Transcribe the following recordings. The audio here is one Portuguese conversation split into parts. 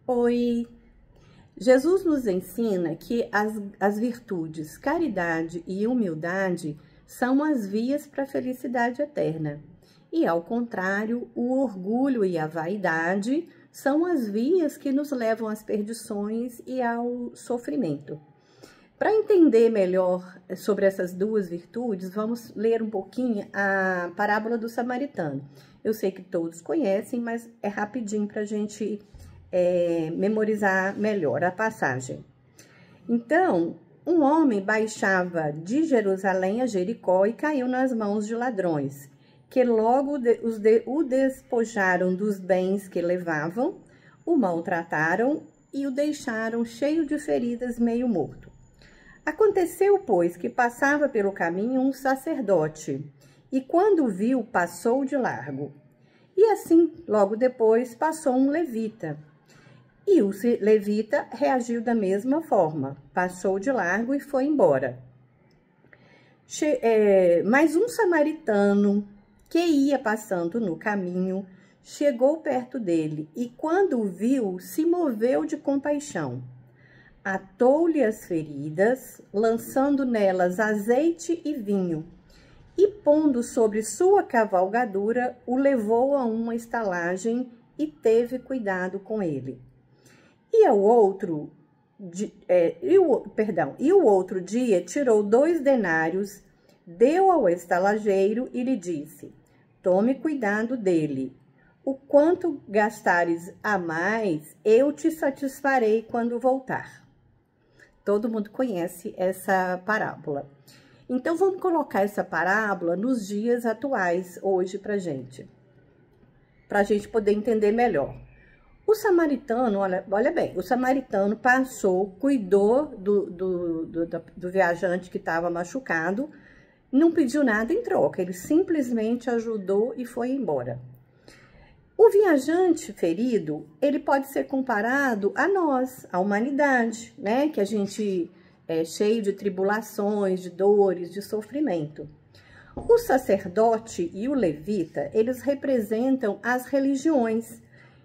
Oi! Jesus nos ensina que as virtudes caridade e humildade são as vias para a felicidade eterna. E, ao contrário, o orgulho e a vaidade são as vias que nos levam às perdições e ao sofrimento. Para entender melhor sobre essas duas virtudes, vamos ler um pouquinho a parábola do samaritano. Eu sei que todos conhecem, mas é rapidinho para a gente memorizar melhor a passagem. Então, um homem baixava de Jerusalém a Jericó e caiu nas mãos de ladrões, que logo o despojaram dos bens que levavam, o maltrataram e o deixaram cheio de feridas, meio morto. Aconteceu, pois, que passava pelo caminho um sacerdote, e quando o viu, passou de largo. E assim, logo depois, passou um levita. E o levita reagiu da mesma forma, passou de largo e foi embora. Mas um samaritano que ia passando no caminho, chegou perto dele e, quando o viu, se moveu de compaixão. Atou-lhe as feridas, lançando nelas azeite e vinho, e pondo sobre sua cavalgadura, o levou a uma estalagem e teve cuidado com ele. E o outro dia tirou 2 denários, deu ao estalageiro e lhe disse: tome cuidado dele. O quanto gastares a mais, eu te satisfarei quando voltar. Todo mundo conhece essa parábola. Então, vamos colocar essa parábola nos dias atuais, hoje, para gente poder entender melhor. O samaritano, olha bem, o samaritano passou, cuidou do viajante que estava machucado, não pediu nada em troca, ele simplesmente ajudou e foi embora. O viajante ferido, ele pode ser comparado a nós, a humanidade, né? Que a gente é cheio de tribulações, de dores, de sofrimento. O sacerdote e o levita, eles representam as religiões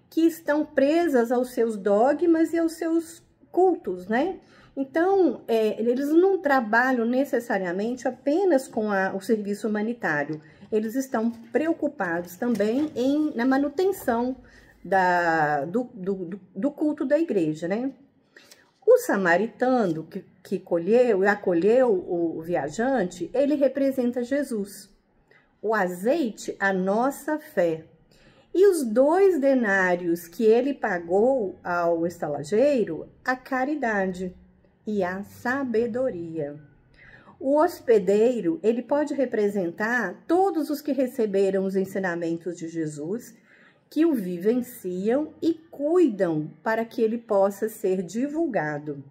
que estão presas aos seus dogmas e aos seus cultos, né? Então, eles não trabalham necessariamente apenas com o serviço humanitário. Eles estão preocupados também na manutenção do culto da igreja, né? O samaritano que colheu e acolheu o viajante, ele representa Jesus. O azeite, a nossa fé. E os 2 denários que ele pagou ao estalageiro, a caridade e a sabedoria. O hospedeiro, ele pode representar todos os que receberam os ensinamentos de Jesus, que o vivenciam e cuidam para que ele possa ser divulgado.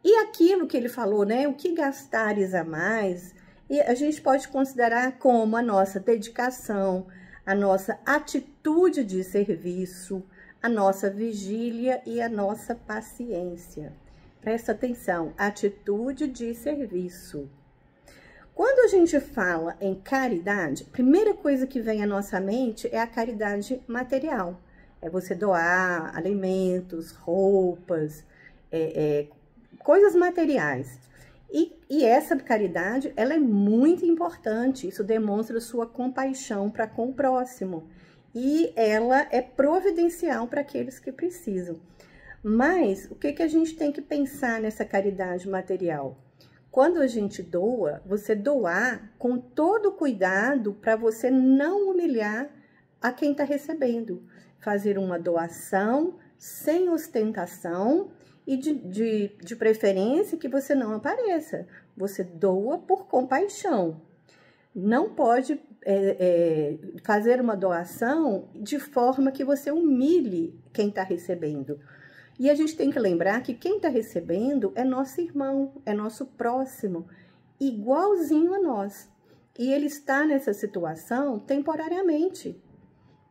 E aquilo que ele falou, né? O que gastares a mais, e a gente pode considerar como a nossa dedicação, a nossa atitude de serviço, a nossa vigília e a nossa paciência. Presta atenção, atitude de serviço. Quando a gente fala em caridade, a primeira coisa que vem à nossa mente é a caridade material. É você doar alimentos, roupas, coisas materiais. E essa caridade, ela é muito importante, isso demonstra sua compaixão para com o próximo. E ela é providencial para aqueles que precisam. Mas, o que a gente tem que pensar nessa caridade material? Quando a gente doa, você doar com todo cuidado para você não humilhar a quem está recebendo. Fazer uma doação sem ostentação e de preferência que você não apareça. Você doa por compaixão. Não pode fazer uma doação de forma que você humilhe quem está recebendo. E a gente tem que lembrar que quem está recebendo é nosso irmão, é nosso próximo, igualzinho a nós. E ele está nessa situação temporariamente.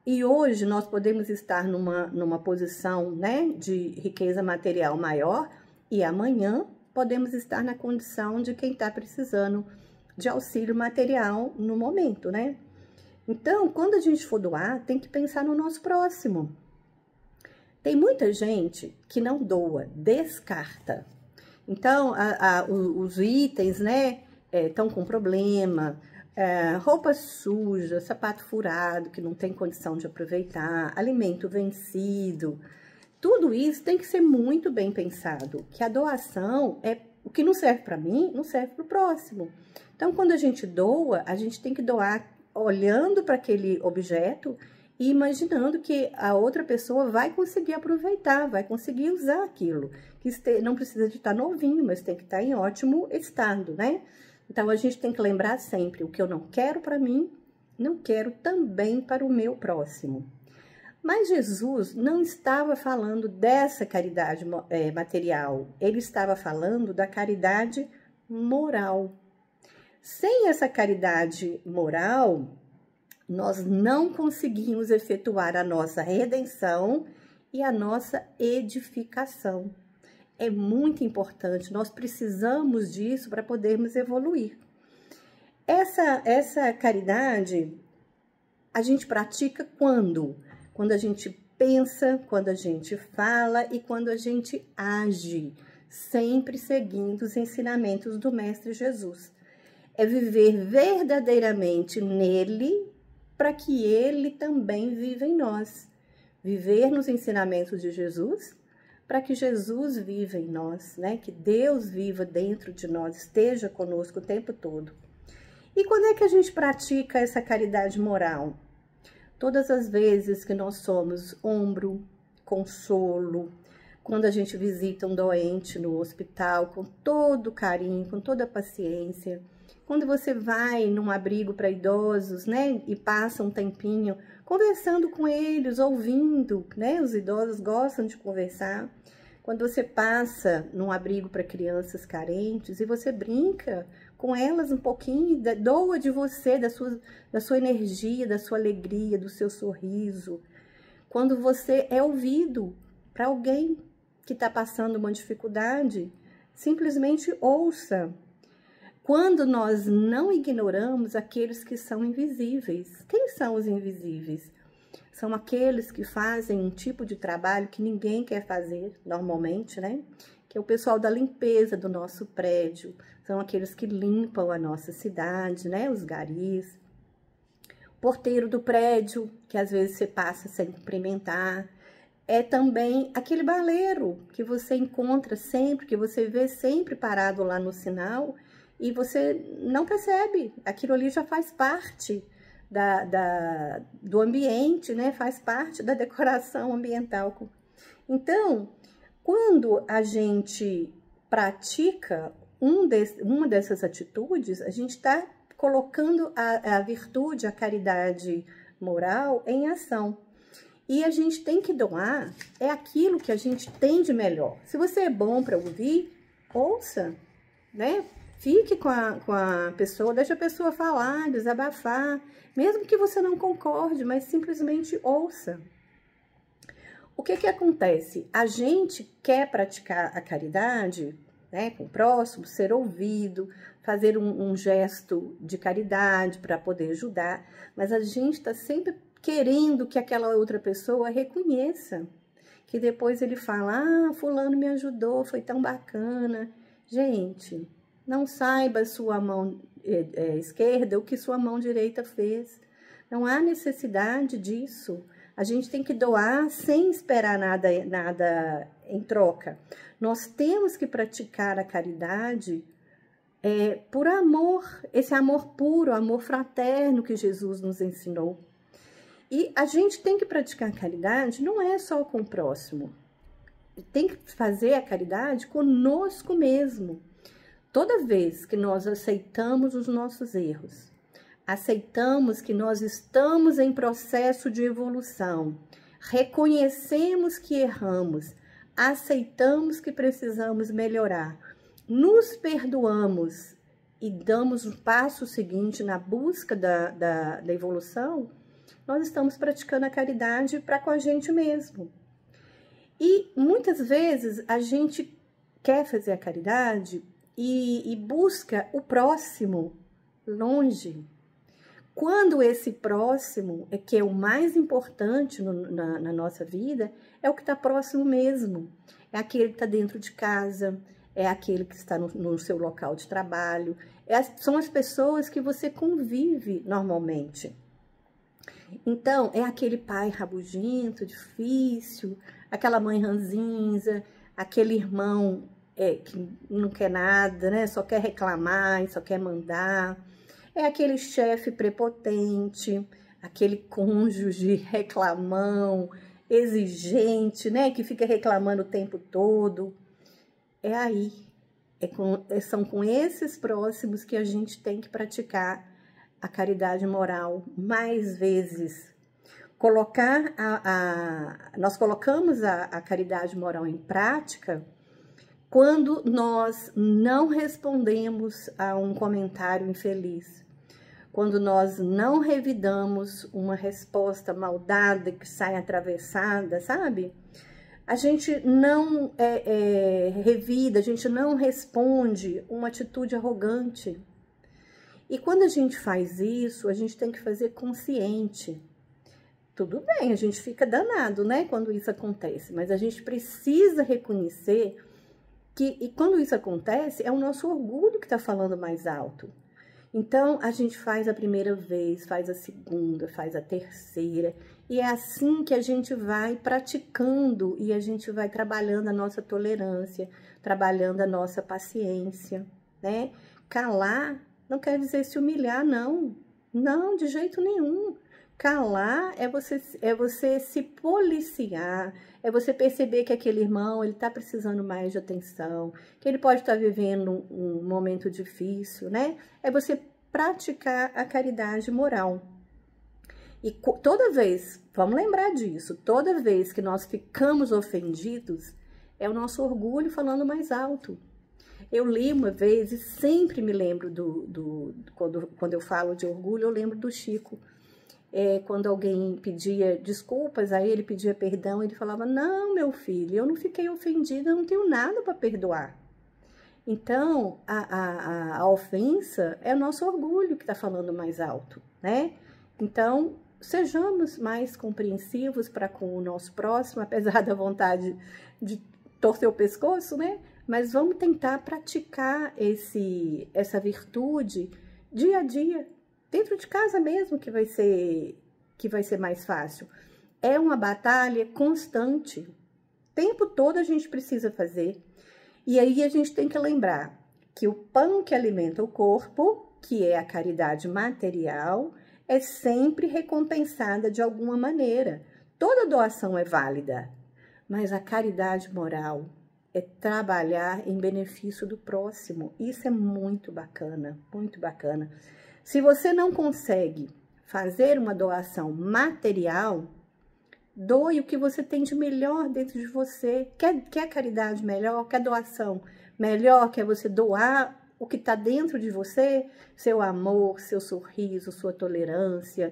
E hoje nós podemos estar numa posição, né, de riqueza material maior, e amanhã podemos estar na condição de quem está precisando de auxílio material no momento, né? Então, quando a gente for doar, tem que pensar no nosso próximo. Tem muita gente que não doa, descarta. Então, os itens, né, estão com problema, roupa suja, sapato furado, que não tem condição de aproveitar, alimento vencido. Tudo isso tem que ser muito bem pensado, que a doação é o que não serve para mim, não serve para o próximo. Então, quando a gente doa, a gente tem que doar olhando para aquele objeto e imaginando que a outra pessoa vai conseguir aproveitar, vai conseguir usar aquilo. Que não precisa de estar novinho, mas tem que estar em ótimo estado, né? Então, a gente tem que lembrar sempre, o que eu não quero para mim, não quero também para o meu próximo. Mas Jesus não estava falando dessa caridade material, ele estava falando da caridade moral. Sem essa caridade moral, nós não conseguimos efetuar a nossa redenção e a nossa edificação. É muito importante, nós precisamos disso para podermos evoluir. Essa caridade a gente pratica quando? Quando a gente pensa, quando a gente fala e quando a gente age, sempre seguindo os ensinamentos do Mestre Jesus. É viver verdadeiramente nele, para que ele também viva em nós. Viver nos ensinamentos de Jesus, para que Jesus viva em nós, né? Que Deus viva dentro de nós, esteja conosco o tempo todo. E quando é que a gente pratica essa caridade moral? Todas as vezes que nós somos ombro, consolo, quando a gente visita um doente no hospital com todo carinho, com toda paciência, quando você vai num abrigo para idosos, né, e passa um tempinho conversando com eles, ouvindo, né, os idosos gostam de conversar. Quando você passa num abrigo para crianças carentes e você brinca com elas um pouquinho, doa de você, da sua energia, da sua alegria, do seu sorriso. Quando você é ouvido para alguém que está passando uma dificuldade, simplesmente ouça. Quando nós não ignoramos aqueles que são invisíveis. Quem são os invisíveis? São aqueles que fazem um tipo de trabalho que ninguém quer fazer normalmente, né? Que é o pessoal da limpeza do nosso prédio, são aqueles que limpam a nossa cidade, né? Os garis. Porteiro do prédio, que às vezes você passa sem cumprimentar. É também aquele baleiro que você encontra sempre, que você vê sempre parado lá no sinal e você não percebe. Aquilo ali já faz parte do ambiente, né? Faz parte da decoração ambiental. Então, quando a gente pratica uma dessas atitudes, a gente está colocando a virtude, a caridade moral em ação. E a gente tem que doar aquilo que a gente tem de melhor. Se você é bom para ouvir, ouça, né? Fique com a pessoa, deixa a pessoa falar, desabafar, mesmo que você não concorde, mas simplesmente ouça. O que acontece? A gente quer praticar a caridade, né, com o próximo, ser ouvido, fazer um gesto de caridade para poder ajudar, mas a gente está sempre querendo que aquela outra pessoa reconheça, que depois ele fala, fulano me ajudou, foi tão bacana. Gente, não saiba sua mão esquerda o que sua mão direita fez. Não há necessidade disso. A gente tem que doar sem esperar nada em troca. Nós temos que praticar a caridade por amor, esse amor puro, amor fraterno que Jesus nos ensinou. E a gente tem que praticar a caridade não é só com o próximo. Tem que fazer a caridade conosco mesmo. Toda vez que nós aceitamos os nossos erros, aceitamos que nós estamos em processo de evolução, reconhecemos que erramos, aceitamos que precisamos melhorar, nos perdoamos e damos o passo seguinte na busca da evolução, nós estamos praticando a caridade para com a gente mesmo. E muitas vezes a gente quer fazer a caridade e busca o próximo longe. Quando esse próximo, que é o mais importante na nossa vida, é o que está próximo mesmo. É aquele que está dentro de casa, é aquele que está no seu local de trabalho, são as pessoas que você convive normalmente. Então, é aquele pai rabugento, difícil, aquela mãe ranzinza, aquele irmão que não quer nada, né? Só quer reclamar, só quer mandar. É aquele chefe prepotente, aquele cônjuge reclamão, exigente, né? Que fica reclamando o tempo todo. É aí, são com esses próximos que a gente tem que praticar a caridade moral mais vezes. Nós colocamos a caridade moral em prática quando nós não respondemos a um comentário infeliz, quando nós não revidamos uma resposta mal dada que sai atravessada, sabe? A gente não revida, a gente não responde uma atitude arrogante. E quando a gente faz isso, a gente tem que fazer consciente. Tudo bem, a gente fica danado, né, quando isso acontece, mas a gente precisa reconhecer e quando isso acontece, é o nosso orgulho que está falando mais alto. Então, a gente faz a primeira vez, faz a segunda, faz a terceira, e é assim que a gente vai praticando e a gente vai trabalhando a nossa tolerância, trabalhando a nossa paciência, né? Calar não quer dizer se humilhar, não. Não, de jeito nenhum. Calar é você se policiar, é você perceber que aquele irmão ele está precisando mais de atenção, que ele pode estar vivendo um momento difícil, né? É você praticar a caridade moral. E toda vez, vamos lembrar disso, toda vez que nós ficamos ofendidos, é o nosso orgulho falando mais alto. Eu li uma vez e sempre me lembro quando eu falo de orgulho, eu lembro do Chico. Quando alguém pedia desculpas, aí ele pedia perdão, ele falava, não, meu filho, eu não fiquei ofendida, eu não tenho nada para perdoar. Então, a ofensa é o nosso orgulho que está falando mais alto, né? Então, sejamos mais compreensivos para com o nosso próximo, apesar da vontade de torcer o pescoço, né? Mas vamos tentar praticar essa virtude dia a dia, dentro de casa mesmo, que vai ser mais fácil. É uma batalha constante. O tempo todo a gente precisa fazer. E aí a gente tem que lembrar que o pão que alimenta o corpo, que é a caridade material, é sempre recompensada de alguma maneira. Toda doação é válida, mas a caridade moral é trabalhar em benefício do próximo. Isso é muito bacana, muito bacana. Se você não consegue fazer uma doação material, doe o que você tem de melhor dentro de você. Quer caridade melhor? Quer doação melhor? Quer você doar o que está dentro de você? Seu amor, seu sorriso, sua tolerância,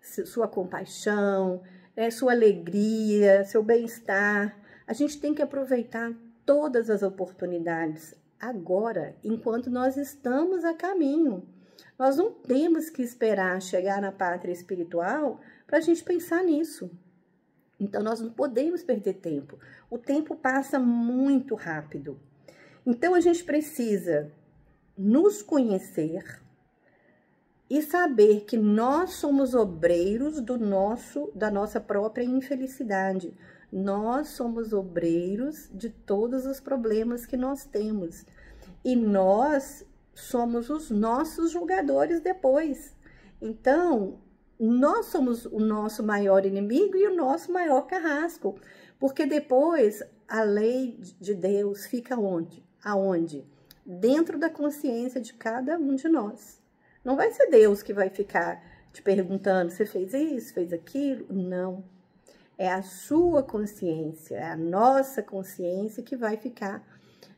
sua compaixão, sua alegria, seu bem-estar. A gente tem que aproveitar todas as oportunidades agora, enquanto nós estamos a caminho. Nós não temos que esperar chegar na pátria espiritual para a gente pensar nisso. Então, nós não podemos perder tempo. O tempo passa muito rápido. Então, a gente precisa nos conhecer e saber que nós somos obreiros da nossa própria infelicidade. Nós somos obreiros de todos os problemas que nós temos. E nós somos os nossos julgadores depois. Então, nós somos o nosso maior inimigo e o nosso maior carrasco. Porque depois a lei de Deus fica onde? Aonde? Dentro da consciência de cada um de nós. Não vai ser Deus que vai ficar te perguntando, você fez isso, fez aquilo? Não. É a sua consciência, é a nossa consciência que vai ficar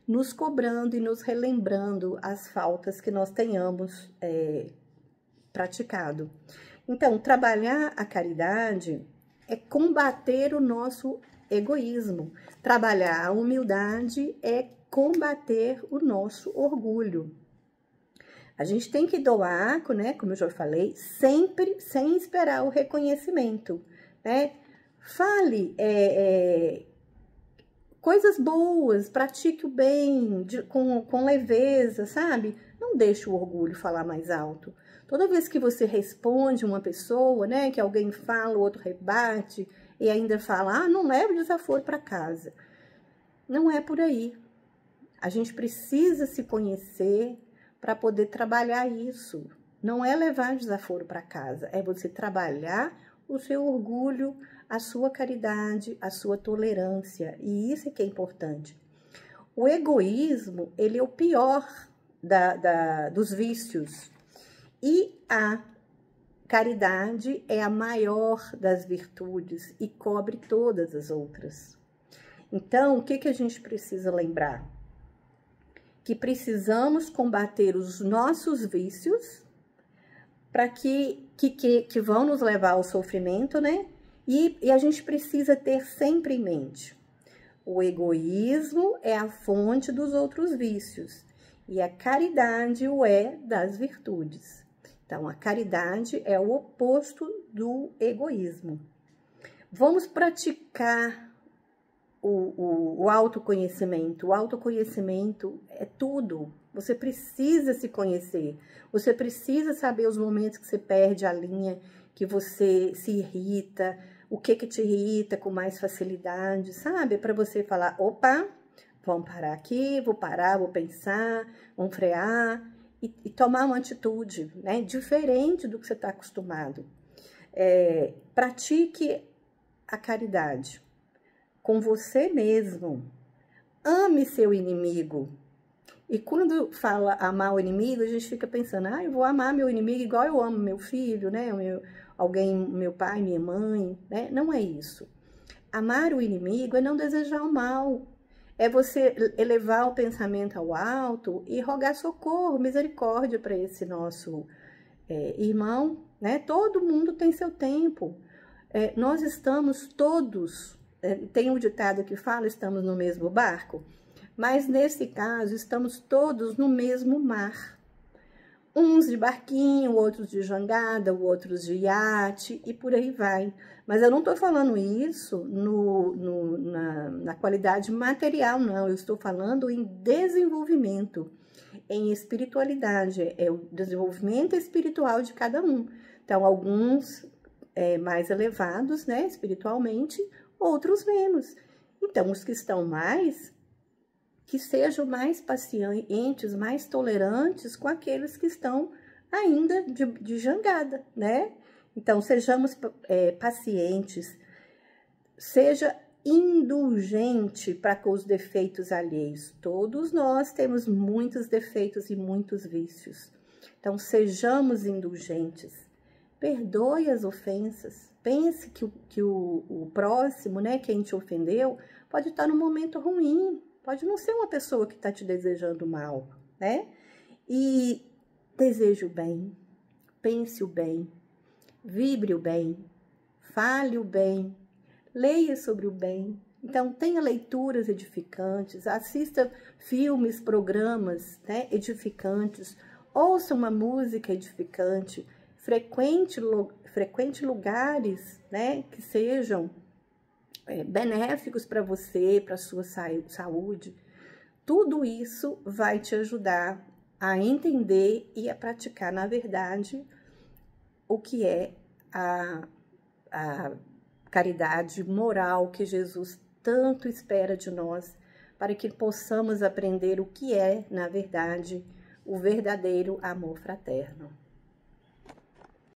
nos cobrando e nos relembrando as faltas que nós tenhamos praticado. Então, trabalhar a caridade é combater o nosso egoísmo. Trabalhar a humildade é combater o nosso orgulho. A gente tem que doar, né, como eu já falei, sempre sem esperar o reconhecimento, né? Fale coisas boas, pratique o bem com leveza, sabe? Não deixe o orgulho falar mais alto. Toda vez que você responde uma pessoa, né, que alguém fala, o outro rebate, e ainda fala, ah, não leve desaforo para casa. Não é por aí. A gente precisa se conhecer para poder trabalhar isso. Não é levar desaforo para casa, é você trabalhar o seu orgulho, a sua caridade, a sua tolerância. E isso é que é importante. O egoísmo, ele é o pior dos vícios. E a caridade é a maior das virtudes e cobre todas as outras. Então, o que a gente precisa lembrar? Que precisamos combater os nossos vícios para que vão nos levar ao sofrimento, né? E a gente precisa ter sempre em mente: o egoísmo é a fonte dos outros vícios e a caridade o é das virtudes. Então, a caridade é o oposto do egoísmo. Vamos praticar o autoconhecimento. O autoconhecimento é tudo. Você precisa se conhecer. Você precisa saber os momentos que você perde a linha, que você se irrita, o que te irrita com mais facilidade, sabe? Para você falar, opa, vamos parar aqui, vou parar, vou pensar, vamos frear e tomar uma atitude, né? Diferente do que você está acostumado. Pratique a caridade com você mesmo. Ame seu inimigo. E quando fala amar o inimigo, a gente fica pensando, eu vou amar meu inimigo igual eu amo meu filho, né? Meu pai, minha mãe, né? Não é isso. Amar o inimigo é não desejar o mal. É você elevar o pensamento ao alto e rogar socorro, misericórdia para esse nosso irmão, né? Todo mundo tem seu tempo. Nós estamos todos, tem um ditado que fala, estamos no mesmo barco, mas nesse caso estamos todos no mesmo mar. Uns de barquinho, outros de jangada, outros de iate e por aí vai. Mas eu não estou falando isso na qualidade material, não. Eu estou falando em desenvolvimento, em espiritualidade. É o desenvolvimento espiritual de cada um. Então, alguns mais elevados, né, espiritualmente, outros menos. Então, os que estão mais, que sejam mais pacientes, mais tolerantes com aqueles que estão ainda de jangada, né? Então, sejamos pacientes, seja indulgente para com os defeitos alheios. Todos nós temos muitos defeitos e muitos vícios. Então, sejamos indulgentes. Perdoe as ofensas. Pense que o próximo, né, quem te ofendeu, pode estar num momento ruim. Pode não ser uma pessoa que está te desejando mal, né? E deseje o bem, pense o bem, vibre o bem, fale o bem, leia sobre o bem. Então, tenha leituras edificantes, assista filmes, programas, né, edificantes, ouça uma música edificante, frequente lugares, né, que sejam benéficos para você, para a sua saúde. Tudo isso vai te ajudar a entender e a praticar, na verdade, o que é a caridade moral que Jesus tanto espera de nós, para que possamos aprender o que é, na verdade, o verdadeiro amor fraterno.